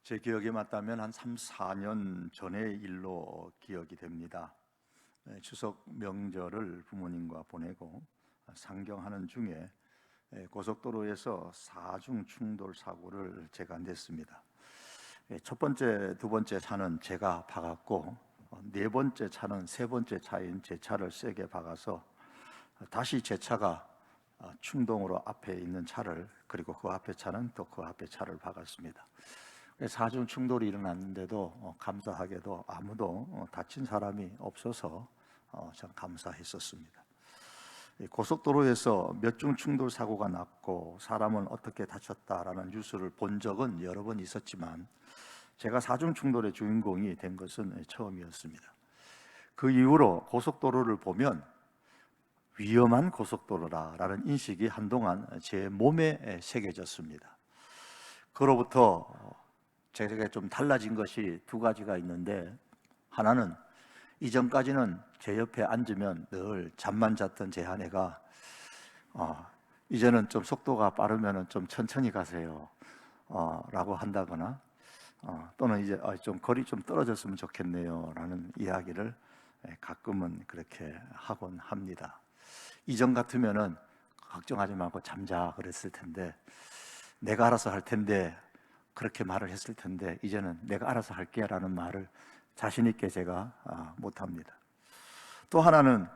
제 기억에 맞다면 한 3, 4년 전의 일로 기억이 됩니다. 추석 명절을 부모님과 보내고 상경하는 중에 고속도로에서 사중 충돌 사고를 제가 냈습니다. 첫 번째, 두 번째 차는 제가 박았고 네 번째 차는 세 번째 차인 제 차를 세게 박아서 다시 제 차가 충동으로 앞에 있는 차를, 그리고 그 앞에 차는 또 그 앞에 차를 박았습니다. 사중 충돌이 일어났는데도 감사하게도 아무도 다친 사람이 없어서 참 감사했었습니다. 고속도로에서 몇 중 충돌 사고가 났고 사람은 어떻게 다쳤다라는 뉴스를 본 적은 여러 번 있었지만 제가 사중 충돌의 주인공이 된 것은 처음이었습니다. 그 이후로 고속도로를 보면 위험한 고속도로라는 인식이 한동안 제 몸에 새겨졌습니다. 그로부터 제가 좀 달라진 것이 두 가지가 있는데, 하나는 이전까지는 제 옆에 앉으면 늘 잠만 잤던 제 아내가 이제는 좀 속도가 빠르면 좀 천천히 가세요 라고 한다거나 또는 이제 좀 거리 좀 떨어졌으면 좋겠네요 라는 이야기를 가끔은 그렇게 하곤 합니다. 이전 같으면은 걱정하지 말고 잠자 그랬을 텐데, 내가 알아서 할 텐데 그렇게 말을 했을 텐데, 이제는 내가 알아서 할게 라는 말을 자신 있게 제가 못합니다. 또 하나는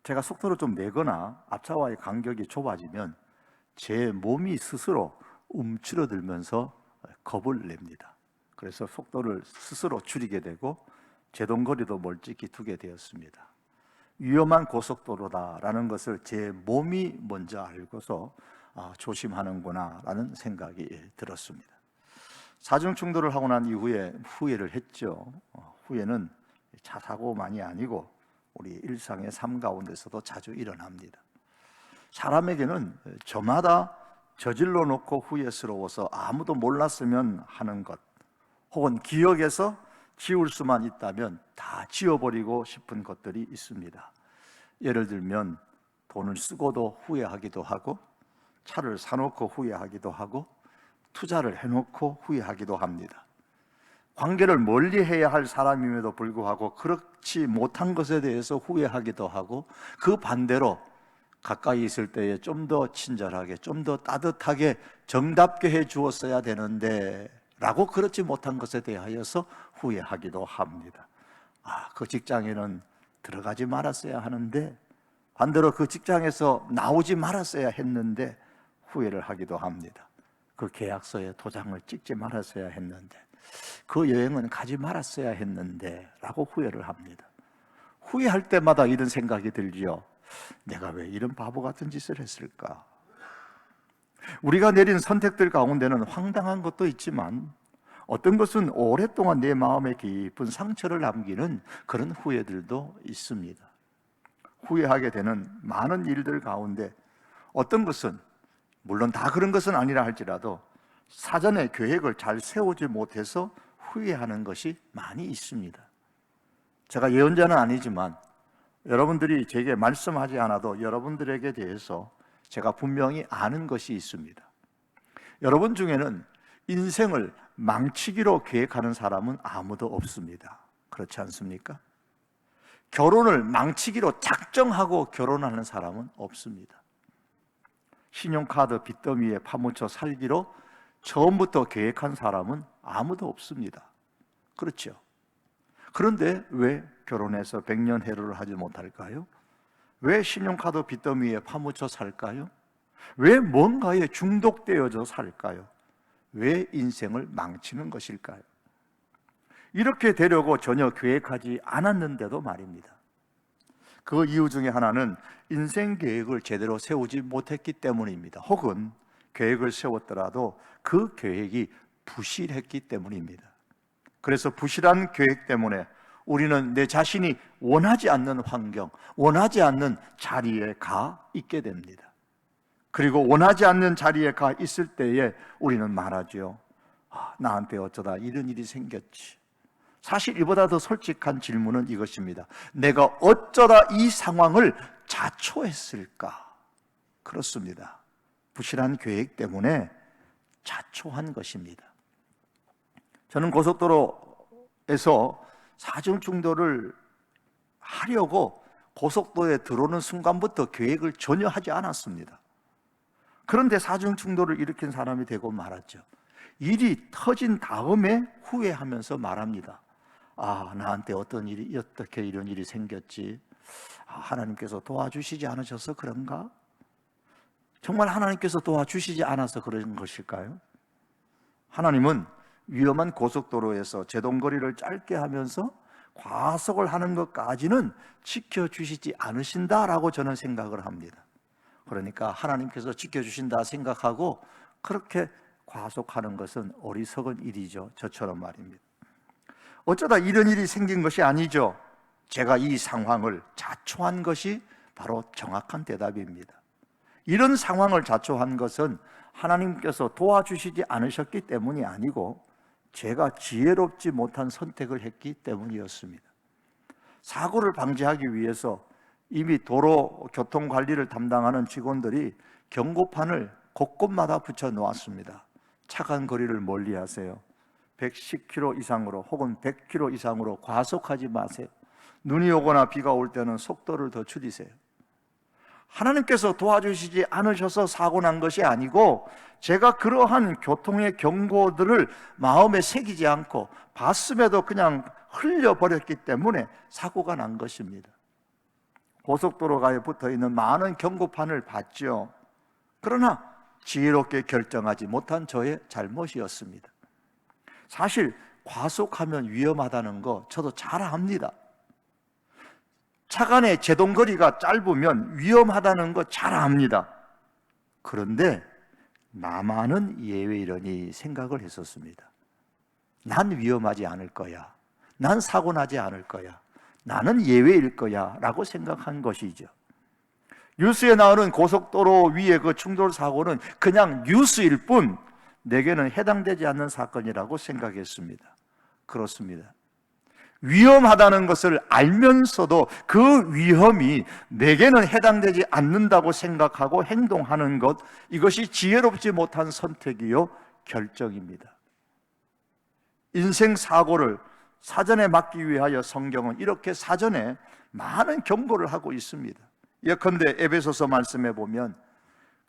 제가 속도를 좀 내거나 앞차와의 간격이 좁아지면 제 몸이 스스로 움츠러들면서 겁을 냅니다. 그래서 속도를 스스로 줄이게 되고 제동거리도 멀찍이 두게 되었습니다. 위험한 고속도로다라는 것을 제 몸이 먼저 알고서 조심하는구나 라는 생각이 들었습니다. 사중 충돌을 하고 난 이후에 후회를 했죠. 후회는 차 사고만이 아니고 우리 일상의 삶 가운데서도 자주 일어납니다. 사람에게는 저마다 저질러 놓고 후회스러워서 아무도 몰랐으면 하는 것, 혹은 기억에서 지울 수만 있다면 다 지워버리고 싶은 것들이 있습니다. 예를 들면 돈을 쓰고도 후회하기도 하고, 차를 사놓고 후회하기도 하고, 투자를 해놓고 후회하기도 합니다. 관계를 멀리해야 할 사람임에도 불구하고 그렇지 못한 것에 대해서 후회하기도 하고, 그 반대로 가까이 있을 때에 좀 더 친절하게, 좀 더 따뜻하게 정답게 해 주었어야 되는데 라고 그렇지 못한 것에 대하여서 후회하기도 합니다. 그 직장에는 들어가지 말았어야 하는데, 반대로 그 직장에서 나오지 말았어야 했는데 후회를 하기도 합니다. 그 계약서에 도장을 찍지 말았어야 했는데, 그 여행은 가지 말았어야 했는데 라고 후회를 합니다. 후회할 때마다 이런 생각이 들지요. 내가 왜 이런 바보 같은 짓을 했을까? 우리가 내린 선택들 가운데는 황당한 것도 있지만 어떤 것은 오랫동안 내 마음에 깊은 상처를 남기는 그런 후회들도 있습니다. 후회하게 되는 많은 일들 가운데 어떤 것은, 물론 다 그런 것은 아니라 할지라도 사전에 계획을 잘 세우지 못해서 후회하는 것이 많이 있습니다. 제가 예언자는 아니지만 여러분들이 제게 말씀하지 않아도 여러분들에게 대해서 제가 분명히 아는 것이 있습니다. 여러분 중에는 인생을 망치기로 계획하는 사람은 아무도 없습니다. 그렇지 않습니까? 결혼을 망치기로 작정하고 결혼하는 사람은 없습니다. 신용카드 빚더미에 파묻혀 살기로 처음부터 계획한 사람은 아무도 없습니다. 그렇죠? 그런데 왜 결혼해서 백년해로를 하지 못할까요? 왜 신용카드 빚더미에 파묻혀 살까요? 왜 뭔가에 중독되어져 살까요? 왜 인생을 망치는 것일까요? 이렇게 되려고 전혀 계획하지 않았는데도 말입니다. 그 이유 중에 하나는 인생 계획을 제대로 세우지 못했기 때문입니다. 혹은 계획을 세웠더라도 그 계획이 부실했기 때문입니다. 그래서 부실한 계획 때문에 우리는 내 자신이 원하지 않는 환경, 원하지 않는 자리에 가 있게 됩니다. 그리고 원하지 않는 자리에 가 있을 때에 우리는 말하죠. 나한테 어쩌다 이런 일이 생겼지. 사실 이보다 더 솔직한 질문은 이것입니다. 내가 어쩌다 이 상황을 자초했을까? 그렇습니다. 부실한 계획 때문에 자초한 것입니다. 저는 고속도로에서 사중 충돌을 하려고 고속도로에 들어오는 순간부터 계획을 전혀 하지 않았습니다. 그런데 사중 충돌을 일으킨 사람이 되고 말았죠. 일이 터진 다음에 후회하면서 말합니다. 아, 나한테 어떻게 이런 일이 생겼지? 하나님께서 도와주시지 않으셔서 그런가? 정말 하나님께서 도와주시지 않아서 그런 것일까요? 하나님은 위험한 고속도로에서 제동거리를 짧게 하면서 과속을 하는 것까지는 지켜주시지 않으신다라고 저는 생각을 합니다. 그러니까 하나님께서 지켜주신다 생각하고 그렇게 과속하는 것은 어리석은 일이죠. 저처럼 말입니다. 어쩌다 이런 일이 생긴 것이 아니죠. 제가 이 상황을 자초한 것이 바로 정확한 대답입니다. 이런 상황을 자초한 것은 하나님께서 도와주시지 않으셨기 때문이 아니고 제가 지혜롭지 못한 선택을 했기 때문이었습니다. 사고를 방지하기 위해서 이미 도로 교통 관리를 담당하는 직원들이 경고판을 곳곳마다 붙여 놓았습니다. 차간 거리를 멀리 하세요. 110km 이상으로 혹은 100km 이상으로 과속하지 마세요. 눈이 오거나 비가 올 때는 속도를 더 줄이세요. 하나님께서 도와주시지 않으셔서 사고 난 것이 아니고 제가 그러한 교통의 경고들을 마음에 새기지 않고 봤음에도 그냥 흘려버렸기 때문에 사고가 난 것입니다. 고속도로가에 붙어있는 많은 경고판을 봤죠. 그러나 지혜롭게 결정하지 못한 저의 잘못이었습니다. 사실 과속하면 위험하다는 거 저도 잘 압니다. 차 간의 제동거리가 짧으면 위험하다는 거 잘 압니다. 그런데 나만은 예외이러니 생각을 했었습니다. 난 위험하지 않을 거야. 난 사고 나지 않을 거야. 나는 예외일 거야 라고 생각한 것이죠. 뉴스에 나오는 고속도로 위의 그 충돌 사고는 그냥 뉴스일 뿐 내게는 해당되지 않는 사건이라고 생각했습니다. 그렇습니다. 위험하다는 것을 알면서도 그 위험이 내게는 해당되지 않는다고 생각하고 행동하는 것, 이것이 지혜롭지 못한 선택이요 결정입니다. 인생 사고를 사전에 막기 위하여 성경은 이렇게 사전에 많은 경고를 하고 있습니다. 예컨대 에베소서 말씀에 보면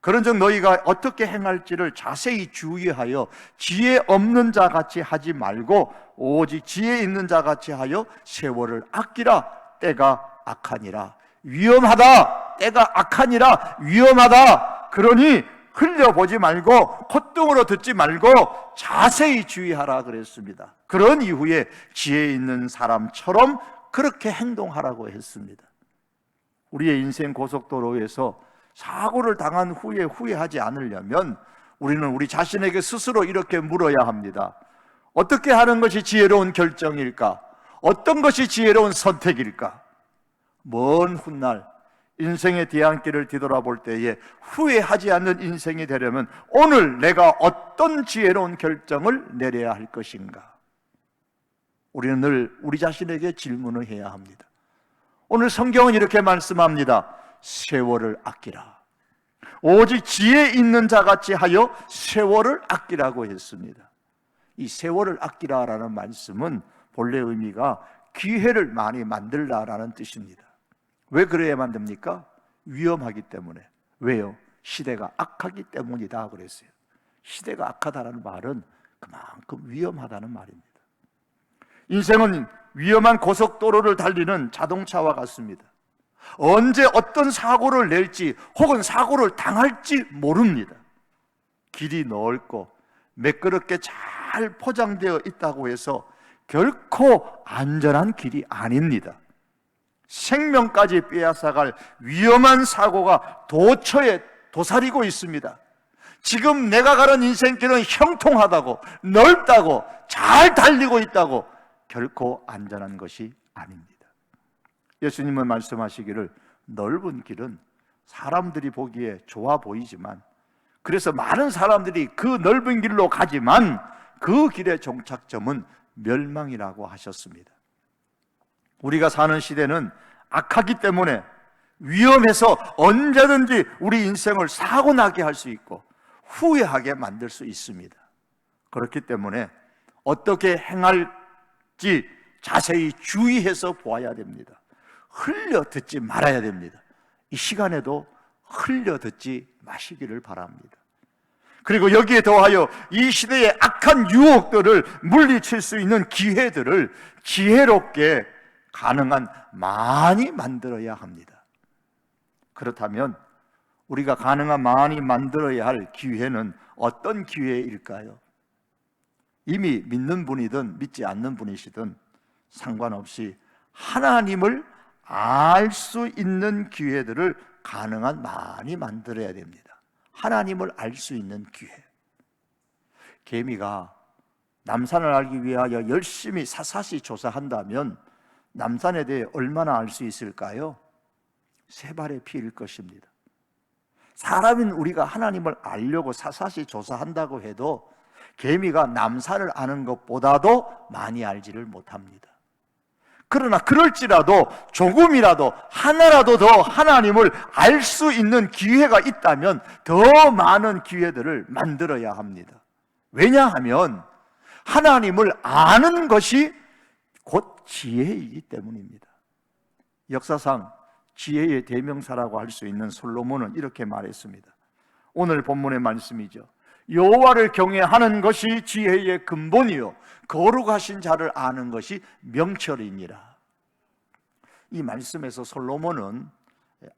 그런즉 너희가 어떻게 행할지를 자세히 주의하여 지혜 없는 자 같이 하지 말고 오직 지혜 있는 자 같이 하여 세월을 아끼라. 때가 악하니라. 위험하다. 때가 악하니라. 위험하다. 그러니 흘려보지 말고 콧등으로 듣지 말고 자세히 주의하라 그랬습니다. 그런 이후에 지혜 있는 사람처럼 그렇게 행동하라고 했습니다. 우리의 인생 고속도로에서 사고를 당한 후에 후회하지 않으려면 우리는 우리 자신에게 스스로 이렇게 물어야 합니다. 어떻게 하는 것이 지혜로운 결정일까? 어떤 것이 지혜로운 선택일까? 먼 훗날 인생의 뒤안길을 뒤돌아볼 때에 후회하지 않는 인생이 되려면 오늘 내가 어떤 지혜로운 결정을 내려야 할 것인가? 우리는 늘 우리 자신에게 질문을 해야 합니다. 오늘 성경은 이렇게 말씀합니다. 세월을 아끼라. 오직 지혜 있는 자같이 하여 세월을 아끼라고 했습니다. 이 세월을 아끼라라는 말씀은 본래 의미가 기회를 많이 만들라라는 뜻입니다. 왜 그래야 만듭니까? 위험하기 때문에. 왜요? 시대가 악하기 때문이다 그랬어요. 시대가 악하다는 말은 그만큼 위험하다는 말입니다. 인생은 위험한 고속도로를 달리는 자동차와 같습니다. 언제 어떤 사고를 낼지 혹은 사고를 당할지 모릅니다. 길이 넓고 매끄럽게 잘 포장되어 있다고 해서 결코 안전한 길이 아닙니다. 생명까지 빼앗아갈 위험한 사고가 도처에 도사리고 있습니다. 지금 내가 가는 인생길은 형통하다고 넓다고 잘 달리고 있다고 결코 안전한 것이 아닙니다. 예수님은 말씀하시기를 넓은 길은 사람들이 보기에 좋아 보이지만 그래서 많은 사람들이 그 넓은 길로 가지만 그 길의 종착점은 멸망이라고 하셨습니다. 우리가 사는 시대는 악하기 때문에 위험해서 언제든지 우리 인생을 사고나게 할 수 있고 후회하게 만들 수 있습니다. 그렇기 때문에 어떻게 행할지 자세히 주의해서 보아야 됩니다. 흘려 듣지 말아야 됩니다. 이 시간에도 흘려 듣지 마시기를 바랍니다. 그리고 여기에 더하여 이 시대의 악한 유혹들을 물리칠 수 있는 기회들을 지혜롭게 가능한 많이 만들어야 합니다. 그렇다면 우리가 가능한 많이 만들어야 할 기회는 어떤 기회일까요? 이미 믿는 분이든 믿지 않는 분이시든 상관없이 하나님을 알 수 있는 기회들을 가능한 많이 만들어야 됩니다. 하나님을 알 수 있는 기회. 개미가 남산을 알기 위하여 열심히 샅샅이 조사한다면 남산에 대해 얼마나 알 수 있을까요? 세 발의 피일 것입니다. 사람인 우리가 하나님을 알려고 샅샅이 조사한다고 해도 개미가 남산을 아는 것보다도 많이 알지를 못합니다. 그러나 그럴지라도 조금이라도 하나라도 더 하나님을 알 수 있는 기회가 있다면 더 많은 기회들을 만들어야 합니다. 왜냐하면 하나님을 아는 것이 곧 지혜이기 때문입니다. 역사상 지혜의 대명사라고 할 수 있는 솔로몬은 이렇게 말했습니다. 오늘 본문의 말씀이죠. 여호와를 경외하는 것이 지혜의 근본이요 거룩하신 자를 아는 것이 명철이니라. 이 말씀에서 솔로몬은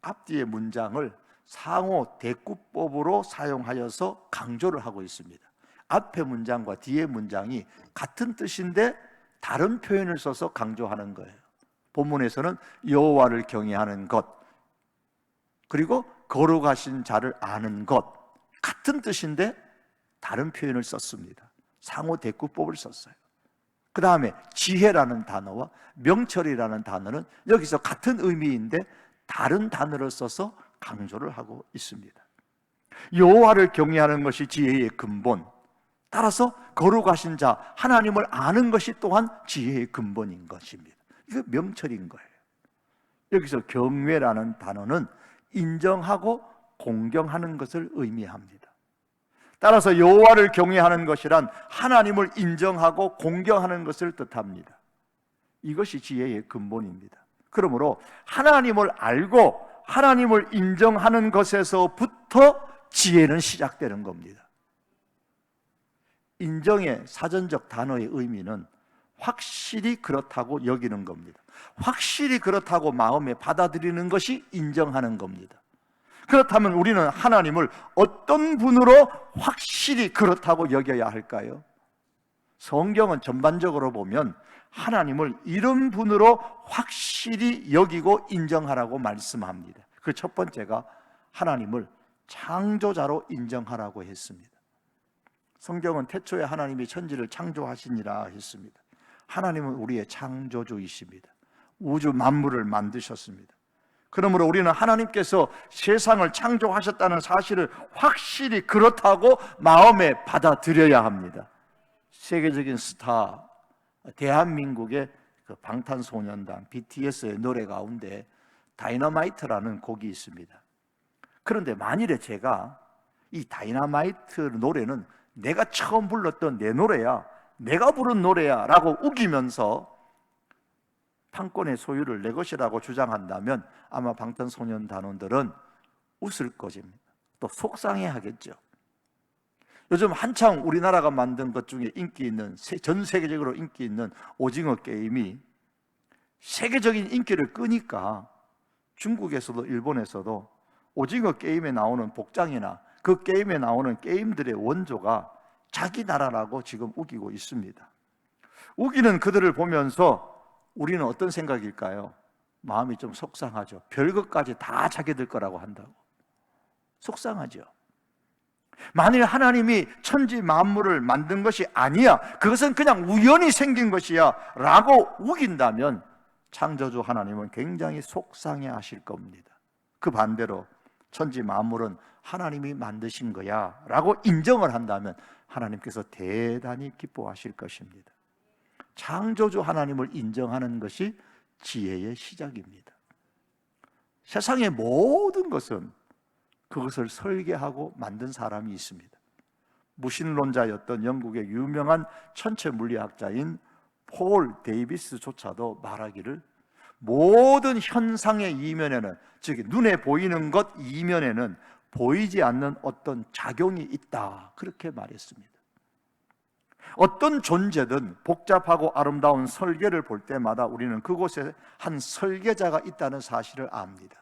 앞뒤의 문장을 상호 대꾸법으로 사용하여서 강조를 하고 있습니다. 앞의 문장과 뒤의 문장이 같은 뜻인데 다른 표현을 써서 강조하는 거예요. 본문에서는 여호와를 경외하는 것, 그리고 거룩하신 자를 아는 것, 같은 뜻인데 다른 표현을 썼습니다. 상호 대꾸법을 썼어요. 그 다음에 지혜라는 단어와 명철이라는 단어는 여기서 같은 의미인데 다른 단어를 써서 강조를 하고 있습니다. 여호와를 경외하는 것이 지혜의 근본, 따라서 거룩하신 자 하나님을 아는 것이 또한 지혜의 근본인 것입니다. 이거 명철인 거예요. 여기서 경외라는 단어는 인정하고 공경하는 것을 의미합니다. 따라서 여호와를 경외하는 것이란 하나님을 인정하고 공경하는 것을 뜻합니다. 이것이 지혜의 근본입니다. 그러므로 하나님을 알고 하나님을 인정하는 것에서부터 지혜는 시작되는 겁니다. 인정의 사전적 단어의 의미는 확실히 그렇다고 여기는 겁니다. 확실히 그렇다고 마음에 받아들이는 것이 인정하는 겁니다. 그렇다면 우리는 하나님을 어떤 분으로 확실히 그렇다고 여겨야 할까요? 성경은 전반적으로 보면 하나님을 이런 분으로 확실히 여기고 인정하라고 말씀합니다. 그 첫 번째가 하나님을 창조자로 인정하라고 했습니다. 성경은 태초에 하나님이 천지를 창조하시니라 했습니다. 하나님은 우리의 창조주이십니다. 우주 만물을 만드셨습니다. 그러므로 우리는 하나님께서 세상을 창조하셨다는 사실을 확실히 그렇다고 마음에 받아들여야 합니다. 세계적인 스타, 대한민국의 그 방탄소년단 BTS의 노래 가운데 다이너마이트라는 곡이 있습니다. 그런데 만일에 제가 이 다이너마이트 노래는 내가 처음 불렀던 내 노래야, 내가 부른 노래야 라고 우기면서 판권의 소유를 내 것이라고 주장한다면 아마 방탄소년단원들은 웃을 것입니다. 또 속상해 하겠죠. 요즘 한창 우리나라가 만든 것 중에 인기 있는, 전 세계적으로 인기 있는 오징어 게임이 세계적인 인기를 끄니까 중국에서도 일본에서도 오징어 게임에 나오는 복장이나 그 게임에 나오는 게임들의 원조가 자기 나라라고 지금 우기고 있습니다. 우기는 그들을 보면서 우리는 어떤 생각일까요? 마음이 좀 속상하죠. 별것까지 다 자기들 거라고 한다고. 속상하죠. 만일 하나님이 천지 만물을 만든 것이 아니야, 그것은 그냥 우연히 생긴 것이야 라고 우긴다면 창조주 하나님은 굉장히 속상해 하실 겁니다. 그 반대로 천지 만물은 하나님이 만드신 거야 라고 인정을 한다면 하나님께서 대단히 기뻐하실 것입니다. 창조주 하나님을 인정하는 것이 지혜의 시작입니다. 세상의 모든 것은 그것을 설계하고 만든 사람이 있습니다. 무신론자였던 영국의 유명한 천체 물리학자인 폴 데이비스조차도 말하기를 모든 현상의 이면에는, 즉 눈에 보이는 것 이면에는 보이지 않는 어떤 작용이 있다, 그렇게 말했습니다. 어떤 존재든 복잡하고 아름다운 설계를 볼 때마다 우리는 그곳에 한 설계자가 있다는 사실을 압니다.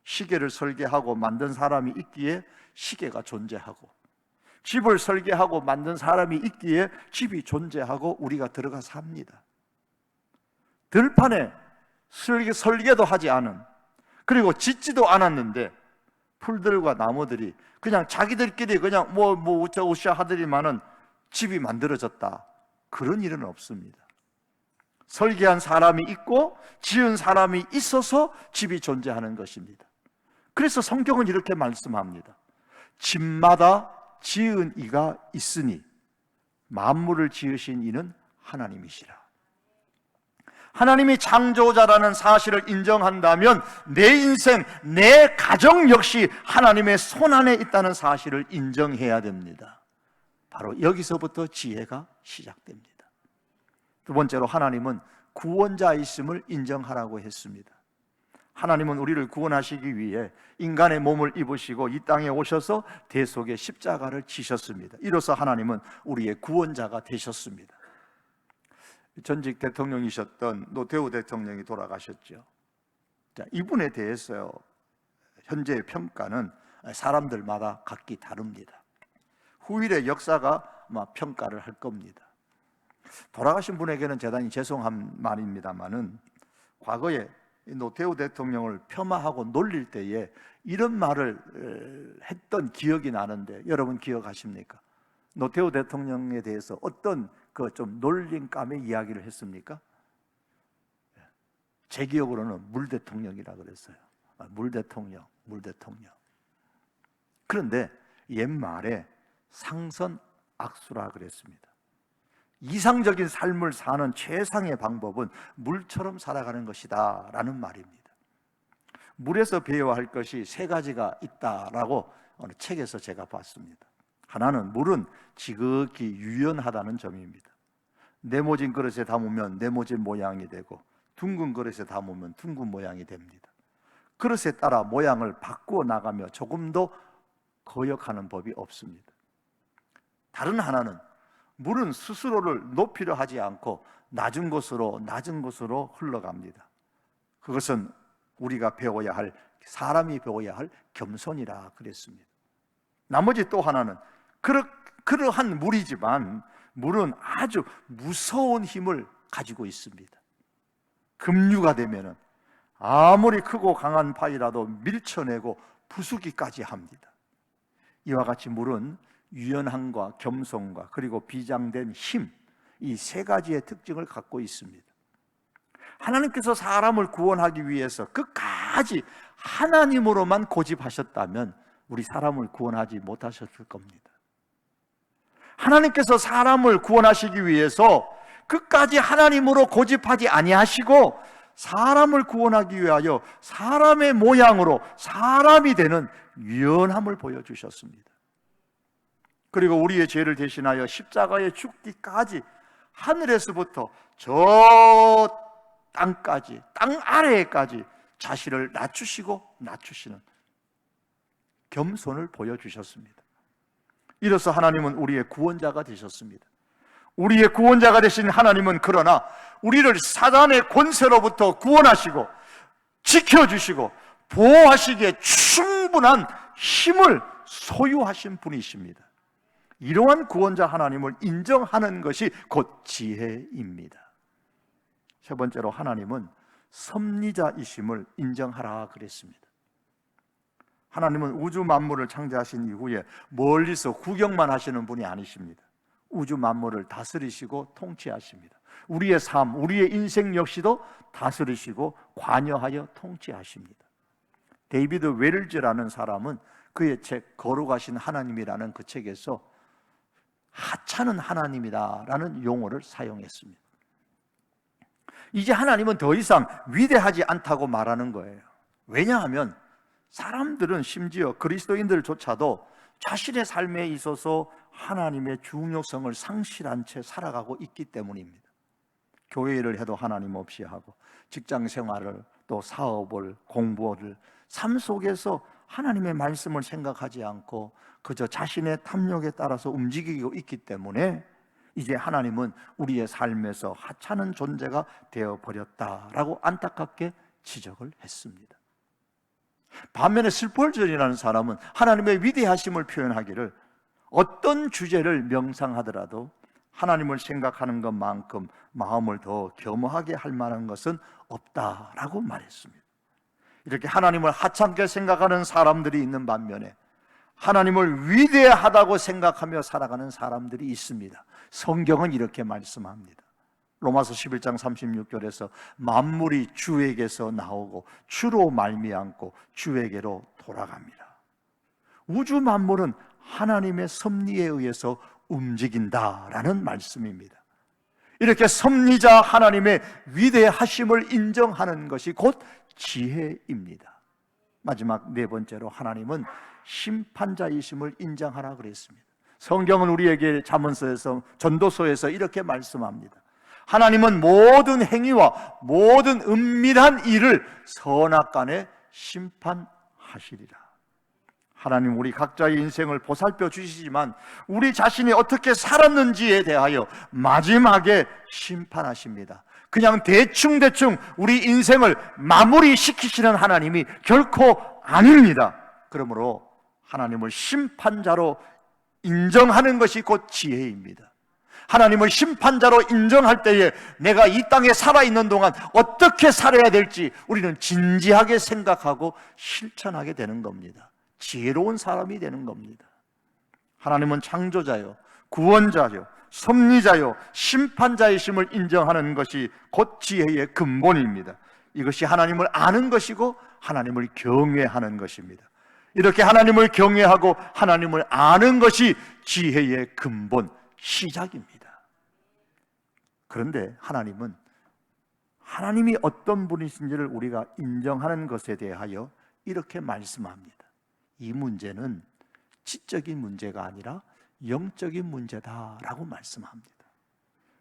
시계를 설계하고 만든 사람이 있기에 시계가 존재하고, 집을 설계하고 만든 사람이 있기에 집이 존재하고 우리가 들어가 삽니다. 들판에 설계도 하지 않은, 그리고 짓지도 않았는데 풀들과 나무들이 그냥 자기들끼리 그냥 뭐 우짜우짜 하더니만은 집이 만들어졌다, 그런 일은 없습니다. 설계한 사람이 있고 지은 사람이 있어서 집이 존재하는 것입니다. 그래서 성경은 이렇게 말씀합니다. 집마다 지은 이가 있으니 만물을 지으신 이는 하나님이시라. 하나님이 창조자라는 사실을 인정한다면 내 인생, 내 가정 역시 하나님의 손안에 있다는 사실을 인정해야 됩니다. 바로 여기서부터 지혜가 시작됩니다. 두 번째로, 하나님은 구원자이심을 인정하라고 했습니다. 하나님은 우리를 구원하시기 위해 인간의 몸을 입으시고 이 땅에 오셔서 대속의 십자가를 지셨습니다. 이로써 하나님은 우리의 구원자가 되셨습니다. 전직 대통령이셨던 노태우 대통령이 돌아가셨죠. 자, 이분에 대해서 현재의 평가는 사람들마다 각기 다릅니다. 후일의 역사가 아마 평가를 할 겁니다. 돌아가신 분에게는 대단히 죄송한 말입니다만은, 과거에 노태우 대통령을 폄하하고 놀릴 때에 이런 말을 했던 기억이 나는데, 여러분 기억하십니까? 노태우 대통령에 대해서 어떤 그 좀 놀림감의 이야기를 했습니까? 제 기억으로는 물 대통령이라 그랬어요. 물 대통령. 그런데 옛말에 상선악수라 그랬습니다. 이상적인 삶을 사는 최상의 방법은 물처럼 살아가는 것이다 라는 말입니다. 물에서 배워야 할 것이 세 가지가 있다라고 어느 책에서 제가 봤습니다. 하나는, 물은 지극히 유연하다는 점입니다. 네모진 그릇에 담으면 네모진 모양이 되고 둥근 그릇에 담으면 둥근 모양이 됩니다. 그릇에 따라 모양을 바꾸어 나가며 조금도 거역하는 법이 없습니다. 다른 하나는, 물은 스스로를 높이려 하지 않고 낮은 곳으로 흘러갑니다. 그것은 우리가 배워야 할, 사람이 배워야 할 겸손이라 그랬습니다. 나머지 또 하나는, 그러한 물이지만 물은 아주 무서운 힘을 가지고 있습니다. 급류가 되면은 아무리 크고 강한 바위라도 밀쳐내고 부수기까지 합니다. 이와 같이 물은 유연함과 겸손과 그리고 비장된 힘, 이 세 가지의 특징을 갖고 있습니다. 하나님께서 사람을 구원하기 위해서 끝까지 하나님으로만 고집하셨다면 우리 사람을 구원하지 못하셨을 겁니다. 하나님께서 사람을 구원하시기 위해서 끝까지 하나님으로 고집하지 아니하시고 사람을 구원하기 위하여 사람의 모양으로 사람이 되는 유연함을 보여주셨습니다. 그리고 우리의 죄를 대신하여 십자가에 죽기까지 하늘에서부터 저 땅까지, 땅 아래에까지 자신을 낮추시는 겸손을 보여주셨습니다. 이로써 하나님은 우리의 구원자가 되셨습니다. 우리의 구원자가 되신 하나님은 그러나 우리를 사단의 권세로부터 구원하시고 지켜주시고 보호하시기에 충분한 힘을 소유하신 분이십니다. 이러한 구원자 하나님을 인정하는 것이 곧 지혜입니다. 세 번째로, 하나님은 섭리자이심을 인정하라 그랬습니다. 하나님은 우주 만물을 창조하신 이후에 멀리서 구경만 하시는 분이 아니십니다. 우주 만물을 다스리시고 통치하십니다. 우리의 삶, 우리의 인생 역시도 다스리시고 관여하여 통치하십니다. 데이비드 웰즈라는 사람은 그의 책 거룩하신 하나님이라는 그 책에서 하찮은 하나님이다라는 용어를 사용했습니다. 이제 하나님은 더 이상 위대하지 않다고 말하는 거예요. 왜냐하면 사람들은, 심지어 그리스도인들조차도 자신의 삶에 있어서 하나님의 중요성을 상실한 채 살아가고 있기 때문입니다. 교회 일을 해도 하나님 없이 하고, 직장 생활을, 또 사업을, 공부를, 삶 속에서 하나님의 말씀을 생각하지 않고 그저 자신의 탐욕에 따라서 움직이고 있기 때문에 이제 하나님은 우리의 삶에서 하찮은 존재가 되어버렸다라고 안타깝게 지적을 했습니다. 반면에 스펄전이라는 사람은 하나님의 위대하심을 표현하기를, 어떤 주제를 명상하더라도 하나님을 생각하는 것만큼 마음을 더 겸허하게 할 만한 것은 없다라고 말했습니다. 이렇게 하나님을 하찮게 생각하는 사람들이 있는 반면에 하나님을 위대하다고 생각하며 살아가는 사람들이 있습니다. 성경은 이렇게 말씀합니다. 로마서 11장 36절에서 만물이 주에게서 나오고 주로 말미암고 주에게로 돌아갑니다. 우주 만물은 하나님의 섭리에 의해서 움직인다라는 말씀입니다. 이렇게 섭리자 하나님의 위대하심을 인정하는 것이 곧 지혜입니다. 마지막 네 번째로 하나님은 심판자이심을 인정하라 그랬습니다. 성경은 우리에게 잠언서에서, 전도서에서 이렇게 말씀합니다. 하나님은 모든 행위와 모든 은밀한 일을 선악간에 심판하시리라. 하나님 우리 각자의 인생을 보살펴 주시지만 우리 자신이 어떻게 살았는지에 대하여 마지막에 심판하십니다. 그냥 대충 우리 인생을 마무리시키시는 하나님이 결코 아닙니다. 그러므로 하나님을 심판자로 인정하는 것이 곧 지혜입니다. 하나님을 심판자로 인정할 때에 내가 이 땅에 살아있는 동안 어떻게 살아야 될지 우리는 진지하게 생각하고 실천하게 되는 겁니다. 지혜로운 사람이 되는 겁니다. 하나님은 창조자요, 구원자요, 섭리자요, 심판자이심을 인정하는 것이 곧 지혜의 근본입니다. 이것이 하나님을 아는 것이고 하나님을 경외하는 것입니다. 이렇게 하나님을 경외하고 하나님을 아는 것이 지혜의 근본, 시작입니다. 그런데 하나님은 하나님이 어떤 분이신지를 우리가 인정하는 것에 대하여 이렇게 말씀합니다. 이 문제는 지적인 문제가 아니라 영적인 문제다라고 말씀합니다.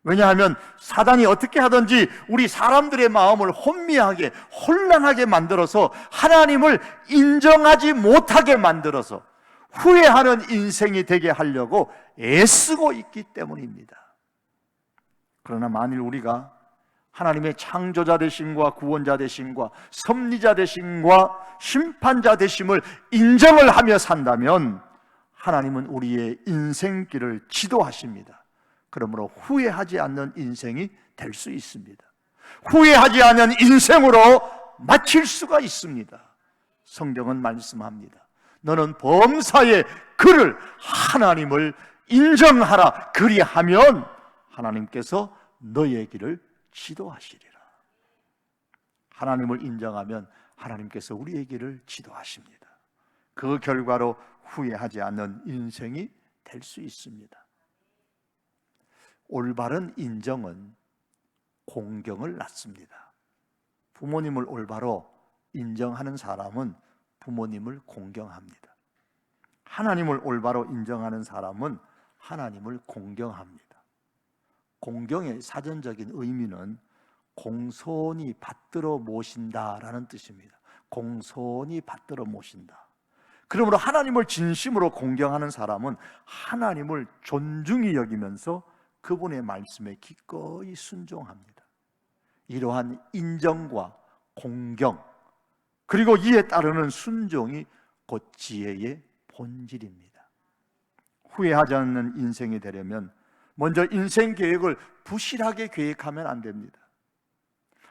왜냐하면 사단이 어떻게 하든지 우리 사람들의 마음을 혼미하게, 혼란하게 만들어서 하나님을 인정하지 못하게 만들어서 후회하는 인생이 되게 하려고 애쓰고 있기 때문입니다. 그러나 만일 우리가 하나님의 창조자 되심과 구원자 되심과 섭리자 되심과 심판자 되심을 인정을 하며 산다면 하나님은 우리의 인생길을 지도하십니다. 그러므로 후회하지 않는 인생이 될 수 있습니다. 후회하지 않는 인생으로 마칠 수가 있습니다. 성경은 말씀합니다. 너는 범사에 그를, 하나님을 인정하라. 그리하면 하나님께서 너의 길을 지도하시리라. 하나님을 인정하면 하나님께서 우리의 길을 지도하십니다. 그 결과로 후회하지 않는 인생이 될 수 있습니다. 올바른 인정은 공경을 낳습니다. 부모님을 올바로 인정하는 사람은 부모님을 공경합니다. 하나님을 올바로 인정하는 사람은 하나님을 공경합니다. 공경의 사전적인 의미는 공손히 받들어 모신다라는 뜻입니다. 공손히 받들어 모신다. 그러므로 하나님을 진심으로 공경하는 사람은 하나님을 존중히 여기면서 그분의 말씀에 기꺼이 순종합니다. 이러한 인정과 공경, 그리고 이에 따르는 순종이 곧 지혜의 본질입니다. 후회하지 않는 인생이 되려면 먼저 인생 계획을 부실하게 계획하면 안 됩니다.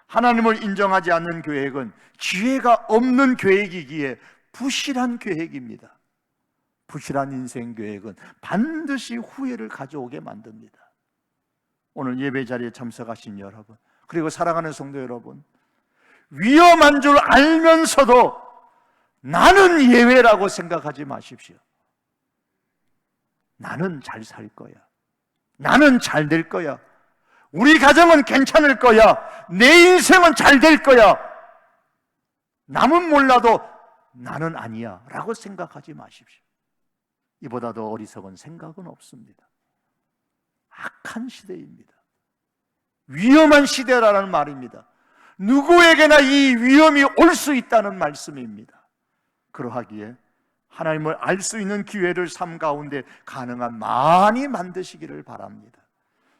하나님을 인정하지 않는 계획은 지혜가 없는 계획이기에 부실한 계획입니다. 부실한 인생 계획은 반드시 후회를 가져오게 만듭니다. 오늘 예배 자리에 참석하신 여러분, 그리고 사랑하는 성도 여러분, 위험한 줄 알면서도 나는 예외라고 생각하지 마십시오. 나는 잘 살 거야. 나는 잘 될 거야. 우리 가정은 괜찮을 거야. 내 인생은 잘 될 거야. 남은 몰라도 나는 아니야 라고 생각하지 마십시오. 이보다 더 어리석은 생각은 없습니다. 악한 시대입니다. 위험한 시대라는 말입니다. 누구에게나 이 위험이 올 수 있다는 말씀입니다. 그러하기에 하나님을 알 수 있는 기회를 삶 가운데 가능한 많이 만드시기를 바랍니다.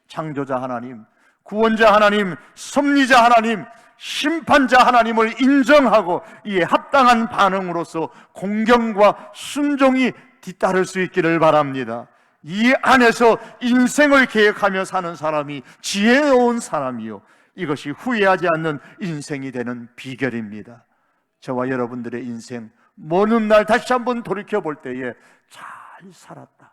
창조자 하나님, 구원자 하나님, 섭리자 하나님, 심판자 하나님을 인정하고 이에 합당한 반응으로서 공경과 순종이 뒤따를 수 있기를 바랍니다. 이 안에서 인생을 계획하며 사는 사람이 지혜로운 사람이요, 이것이 후회하지 않는 인생이 되는 비결입니다. 저와 여러분들의 인생 먼 훗날 다시 한번 돌이켜 볼 때에 잘 살았다,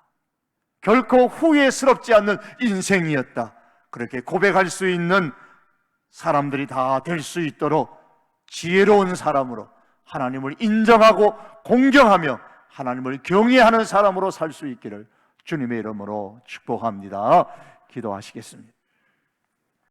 결코 후회스럽지 않는 인생이었다, 그렇게 고백할 수 있는 사람들이 다 될 수 있도록 지혜로운 사람으로 하나님을 인정하고 공경하며 하나님을 경외하는 사람으로 살 수 있기를 주님의 이름으로 축복합니다. 기도하시겠습니다.